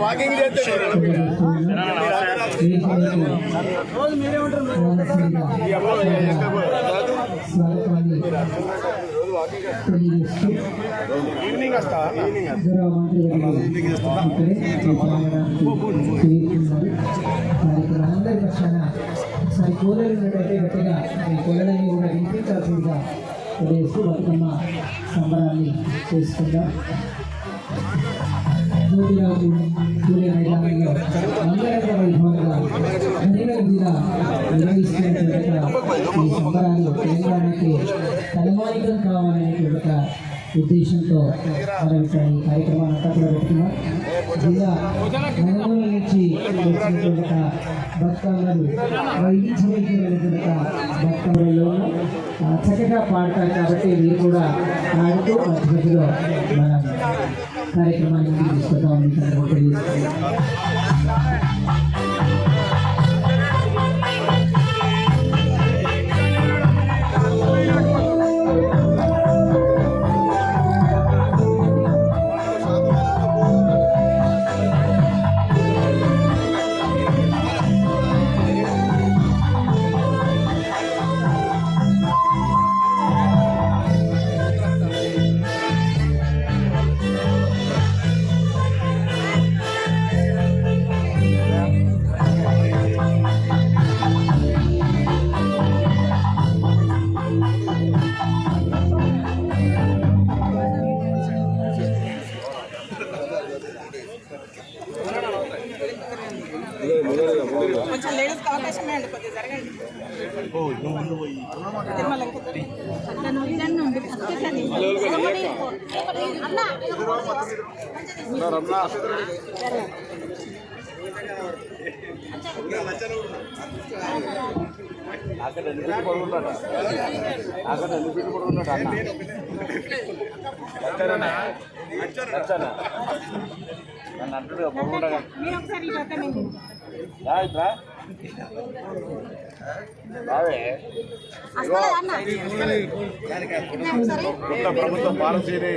Walking evening వస్తా అందరి పక్షాన ఒకసారి కోలలు ఉన్నట్టయితే గట్టిగా ఈ కోలని కూడా వినిపించాల్సిందిగా వేస్తూ బతుకమ్మ సంబరాన్ని చేసుకుందాం. జ్యోతిరావు సూర్య మైదానంలో మంగళకర వైభవంగా అన్నిగా నిర్వహిస్తున్నటువంటి ఈ సంబరాలు తెలంగాణకి తలమానికం కావాలనేటువంటి ఒక ఉద్దేశంతో మనం ఇక్కడ ఈ కార్యక్రమాన్ని అంతా కూడా పెట్టుకున్నాం. జిల్లా నలుమూల నుంచి వచ్చినటువంటి బతుకమ్మలు వైవిధ్యమైనటువంటి బతుకమ్మలలో చక్కగా పాడతారు కాబట్టి మీరు కూడా ఆడుతూ మధ్యలో మనం కార్యక్రమాన్ని తీసుకుంటాం. కొంచెం లేడీస్కి అవకాశం అండి, కొద్దిగా జరగండి. అక్కడ ఎన్ని పడుకుంటాడు అక్కడ ఎన్ని ఫీట్లు పడుకుంటాడు అన్న నన్ను అంటుడు పడుకుంటా ప్రభుత్వ పాలసీని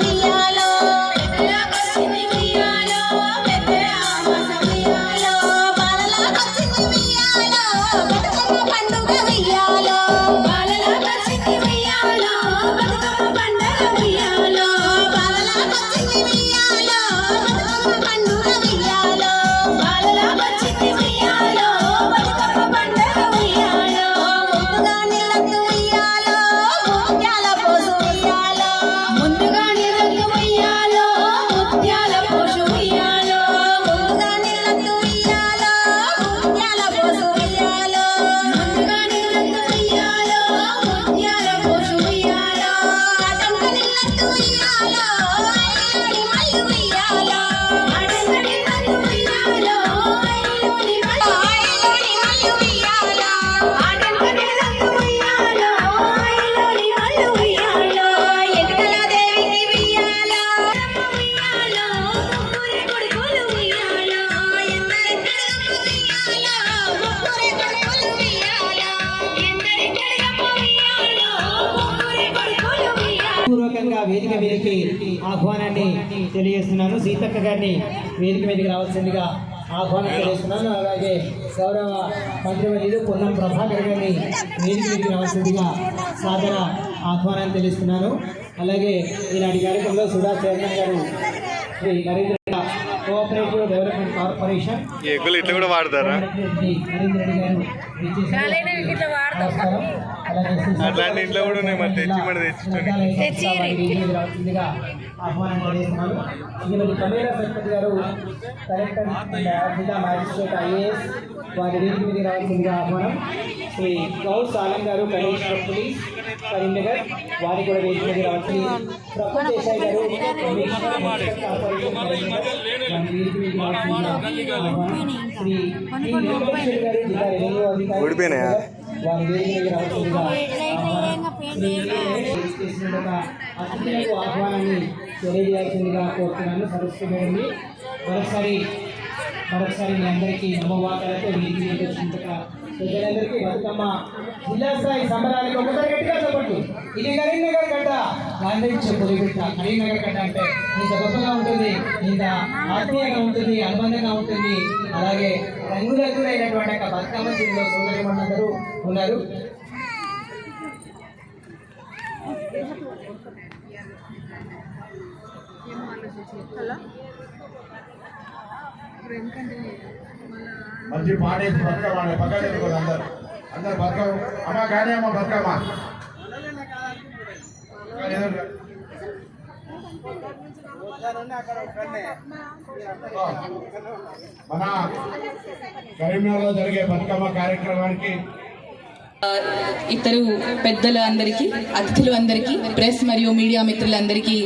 ఉయ్యాలో గారికి ఆహ్వానాన్ని తెలియజేస్తున్నాను. సీతక్క గారిని వేదిక మీదకి రావాల్సిందిగా ఆహ్వానం తెలియజేస్తున్నాను. అలాగే గౌరవ మంత్రివర్యులు పొన్నం ప్రభాకర్ గారిని వేదిక మీదకి రావాల్సిందిగా సాదర ఆహ్వానాన్ని తెలియజేస్తున్నాను. అలాగే ఈనాటి కార్యక్రమంలో సుధా చైర్మన్ గారు Shri Narendra cooperative development corporation ఇట్లా కూడా వాడతారా? నరేంద్ర రెడ్డి గారు నమస్కారం. అట్లాంటి ఇంట్లో కూడా ఉన్నాయి, మరి తెచ్చి మరి రావాల్సిందిగా ఆహ్వానం తెలియజేస్తున్నాను. శ్రీమతి కమేరా సత్పతి గారు కలెక్టర్ జిల్లా మ్యాజిస్ట్రేట్ ఐఏఎస్ వారి వేదిక మీద రావాల్సిందిగా ఆహ్వానం. శ్రీ గౌస్ ఆలం గారు కమిషనర్ పోలీస్ కరీంనగర్ వారి కూడా వేదిక మీద రావాల్సింది. ప్రఫుల్ దేశాయ్ గారు కమిషనర్ మున్సిపల్ కార్పొరేషన్ కరీంనగర్ వారి వేదిక మీద రావాల్సిందిగా ఆహ్వానం. శ్రీ టి. వెంకటేశ్వర్ గారు జిల్లా రెవెన్యూ అధికారి వారి వేదిక మీద రావాల్సిందిగా అతిథులకు ఆహ్వానాన్ని తెలియజేయాల్సిందిగా కోరుతున్నాను. సరస్సు గారిని మరొకసారి మీ అందరికీ నమోవాకాలతో వేదిక మీద వచ్చినందుకు ప్రజలందరికీ బతుకమ్మ జిల్లా స్థాయి సంబరాలకు ఒకసారి గట్టిగా చెప్పండి. ఇది కరీంనగర్ గడ్డ గాంధీ పొలిబిట్ట. కరీంనగర్ గడ్డ అంటే ఇంత గొప్పగా ఉంటుంది, ఇంత ఆత్మీయంగా ఉంటుంది, అనుబంధంగా ఉంటుంది. అలాగే రంగురంగులైనటువంటి ఒక బతుకమ్మ జిల్లా సోదరి మనందరూ ఉన్నారు. మంచి పాడేసి బతుకమ్మ పక్కన అందరు అందరు బతుకమ్మ అమ్మ కానీ అమ్మ బతుకమ్మ మన కరీంనగర్లో జరిగే బతుకమ్మ కార్యక్రమానికి ఇతరు పెద్దల అందరికీ, అతిథులు అందరికీ, ప్రెస్ మరియు మీడియా మిత్రులందరికీ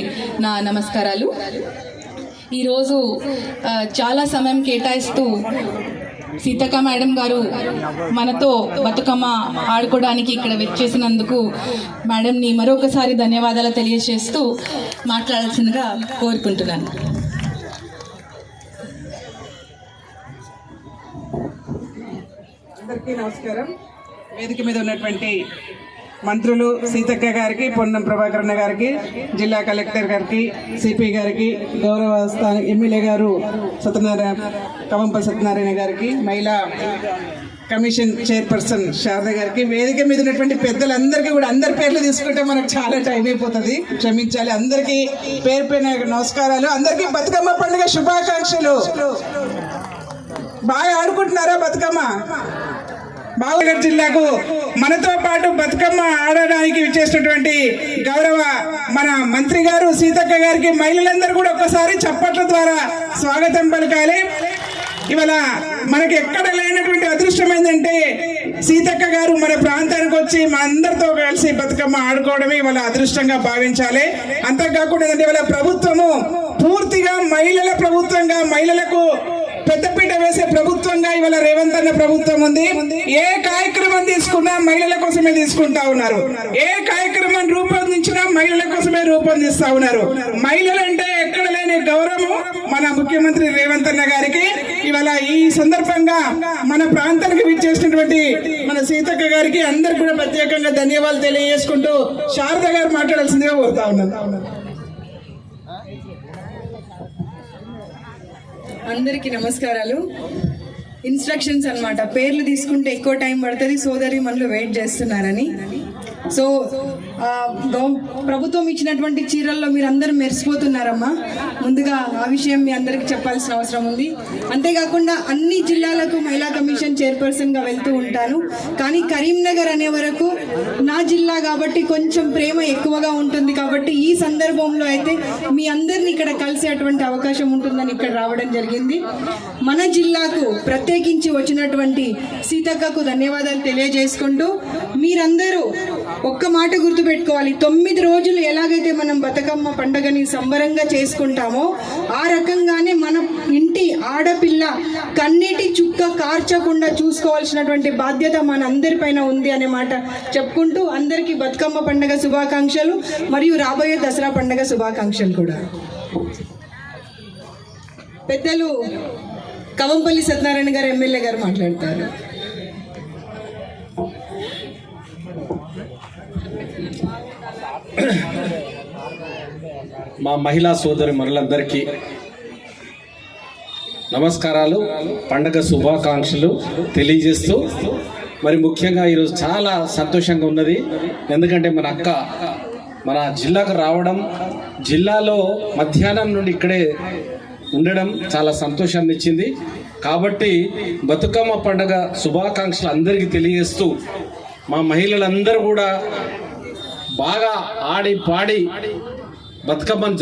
నా నమస్కారాలు. ఈరోజు చాలా సమయం కేటాయిస్తూ సీతక్క మేడం గారు మనతో బతుకమ్మ ఆడుకోవడానికి ఇక్కడ వచ్చేసినందుకు మేడంని మరొకసారి ధన్యవాదాలు తెలియజేస్తూ మాట్లాడాల్సిందిగా కోరుకుంటున్నాను. అందరికీ నమస్కారం. వేదిక మీద ఉన్నటువంటి మంత్రులు సీతక్క గారికి, పొన్నం ప్రభాకర్ గారికి, జిల్లా కలెక్టర్ గారికి, సిపి గారికి, గౌరవ ఎమ్మెల్యే గారు కవంపల్లి సత్యనారాయణ గారికి, మహిళా కమిషన్ చైర్పర్సన్ శారద గారికి, వేదిక మీద ఉన్నటువంటి పెద్దలందరికీ కూడా అందరి పేర్లు తీసుకుంటే మనకు చాలా టైం అయిపోతుంది, క్షమించాలి. అందరికీ పేరు పైన నమస్కారాలు. అందరికీ బతుకమ్మ పండుగ శుభాకాంక్షలు. బాగా ఆడుకుంటున్నారా బతుకమ్మ? బావనగర్ జిల్లాకు మనతో పాటు బతుకమ్మ ఆడడానికి విచ్చేసినటువంటి గౌరవ మన మంత్రి గారు సీతక్క గారికి మహిళలందరూ కూడా ఒక్కసారి చప్పట్ల ద్వారా స్వాగతం పలకాలి. ఇవాళ మనకి ఎక్కడ లేనటువంటి అదృష్టం ఏంటంటే సీతక్క గారు మన ప్రాంతానికి వచ్చి మా అందరితో కలిసి బతుకమ్మ ఆడుకోవడమే ఇవాళ అదృష్టంగా భావించాలి. అంతేకాకుండా ఇవాళ ప్రభుత్వము పూర్తిగా మహిళల ప్రభుత్వంగా, మహిళలకు పెద్దపీట వేసే ప్రభుత్వంగా ఇవాళ రేవంత్ అన్న ప్రభుత్వం ఉంది. ఏ కార్యక్రమం తీసుకున్నా మహిళల కోసమే తీసుకుంటా ఉన్నారు. ఏ కార్యక్రమం రూపొందించినా మహిళల కోసమే రూపొందిస్తా ఉన్నారు. మహిళలు అంటే ఎక్కడ లేని గౌరవం మన ముఖ్యమంత్రి రేవంత్ అన్న గారికి. ఇవాళ ఈ సందర్భంగా మన ప్రాంతానికి విచ్చేసినటువంటి మన సీతక్క గారికి అందరికి కూడా ప్రత్యేకంగా ధన్యవాదాలు తెలియజేసుకుంటూ శారద గారు మాట్లాడాల్సిందిగా కోరుతా ఉన్నాను. అందరికీ నమస్కారాలు. ఇన్స్ట్రక్షన్స్ అన్నమాట. పేర్లు తీసుకుంటే ఎక్కువ టైం పడుతుంది, సోదరి మనలో వెయిట్ చేస్తున్నారని. సో ప్రభుత్వం ఇచ్చినటువంటి చీరల్లో మీరు అందరూ మెరిసిపోతున్నారమ్మా. ముందుగా ఆ విషయం మీ అందరికీ చెప్పాల్సిన అవసరం ఉంది. అంతేకాకుండా అన్ని జిల్లాలకు మహిళా కమిషన్ చైర్పర్సన్గా వెళ్తూ ఉంటాను. కానీ కరీంనగర్ అనే వరకు నా జిల్లా కాబట్టి కొంచెం ప్రేమ ఎక్కువగా ఉంటుంది. కాబట్టి ఈ సందర్భంలో అయితే మీ అందరినీ ఇక్కడ కలిసేటువంటి అవకాశం ఉంటుందని ఇక్కడ రావడం జరిగింది. మన జిల్లాకు ప్రత్యేకించి వచ్చినటువంటి సీతక్కకు ధన్యవాదాలు తెలియజేసుకుంటూ మీరందరూ ఒక్క మాట గుర్తుపెట్టుకోవాలి. 9 రోజులు ఎలాగైతే మనం బతుకమ్మ పండుగని సంబరంగా చేసుకుంటామో ఆ రకంగానే మన ఇంటి ఆడపిల్ల కన్నీటి చుక్క కార్చకుండా చూసుకోవాల్సినటువంటి బాధ్యత మన అందరిపైన ఉంది అనే మాట చెప్పుకుంటూ అందరికీ బతుకమ్మ పండుగ శుభాకాంక్షలు మరియు రాబోయే దసరా పండుగ శుభాకాంక్షలు కూడా. పెద్దలు కవంపల్లి సత్యనారాయణ గారు ఎమ్మెల్యే గారు మాట్లాడతారు. మా మహిళా సోదరి మనులందరికీ నమస్కారాలు, పండగ శుభాకాంక్షలు తెలియజేస్తూ మరి ముఖ్యంగా ఈరోజు చాలా సంతోషంగా ఉన్నది. ఎందుకంటే మన అక్క మన జిల్లాకు రావడం, జిల్లాలో మధ్యాహ్నం నుండి ఇక్కడే ఉండడం చాలా సంతోషాన్ని ఇచ్చింది. కాబట్టి బతుకమ్మ పండగ శుభాకాంక్షలు అందరికీ తెలియజేస్తూ మా మహిళలందరూ కూడా బాగా ఆడి పాడి బతుకమ్మను